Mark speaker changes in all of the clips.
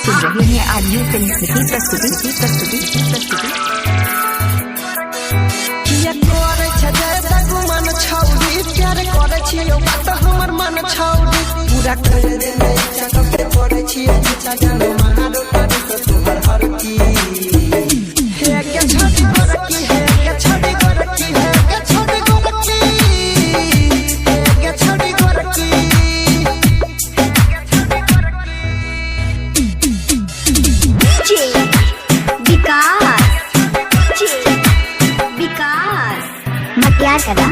Speaker 1: सुन रहे हैं आरयू फिल्म की प्रस्तुति।
Speaker 2: पूरा कर देने चकते पड़े छिए चिता जाने महारो करे तो तुहर हर की है के छड़ी कर की है के छड़ी कर की है के छड़ी कर की है के छड़ी कर की
Speaker 3: विकास मटियार कला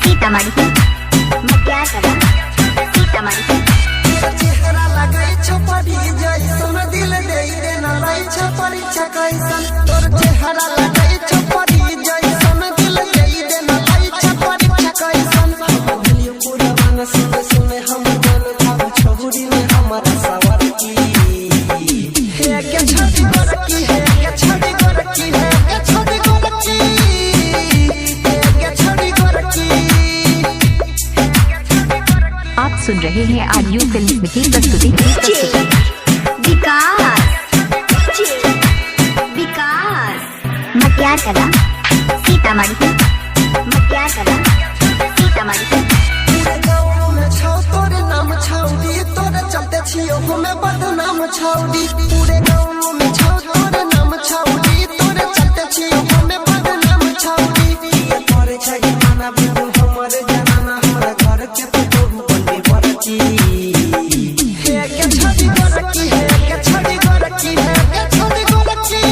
Speaker 3: सीतामढ़ी मटियार कला सीतामढ़ी
Speaker 2: चेहरा लगाई छपरी जैसन दिल दे देना लाई छपरी छकैसन तोर चेहरा लगाई छपरी जैसन दिल दे देना लाई छपरी छकैसन दिलियो पूरा मन सुने सुने हम मन भाव छोड़ी में हमारा सवार की है के छड़ी कर की है के छड़ी कर की है के छड़ी कर की है के छड़ी कर की।
Speaker 1: आप सुन रहे हैं आरयू फिल्म की प्रस्तुति।
Speaker 3: विकास मटियार कला सीतामढ़ी मटियार कला सीतामढ़ी
Speaker 2: गाँव में छौ तोरे नाम छौड़ी तोरे चलते छियो हमें बदनाम छौड़ी पूरे गाँव में छौ तोरे नाम छौड़ी तोरे चलते छियो हमें बदनाम छौड़ी ये तोरे छै गाना बिनु हमरे जनाना हमरा घर के तो बंदी पड़ची है के छड़ी कर की है के छड़ी कर की है के छड़ी कर की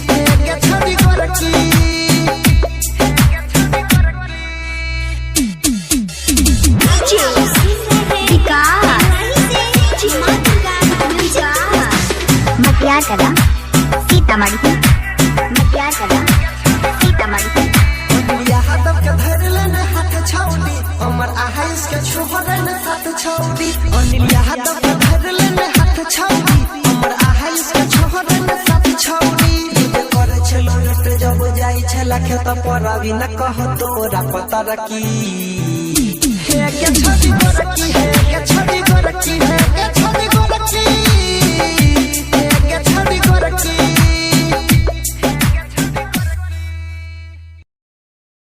Speaker 2: है के छड़ी कर की।
Speaker 3: मटियार कला सीतामढ़ी मटियार कला सीतामढ़ी
Speaker 2: अनिलिया हाथव के धर लेने हाथ छौड़ी अमर आहाइस के छोहर ने साथ छौड़ी अनिलिया हाथव के धर लेने हाथ छौड़ी अमर आहाइस के छोहर ने साथ छौड़ी ये करे छलो लट जब जाई छला खेत पर अभी न कह तोरा पता रखी है के छड़ी कर की है के छड़ी कर की है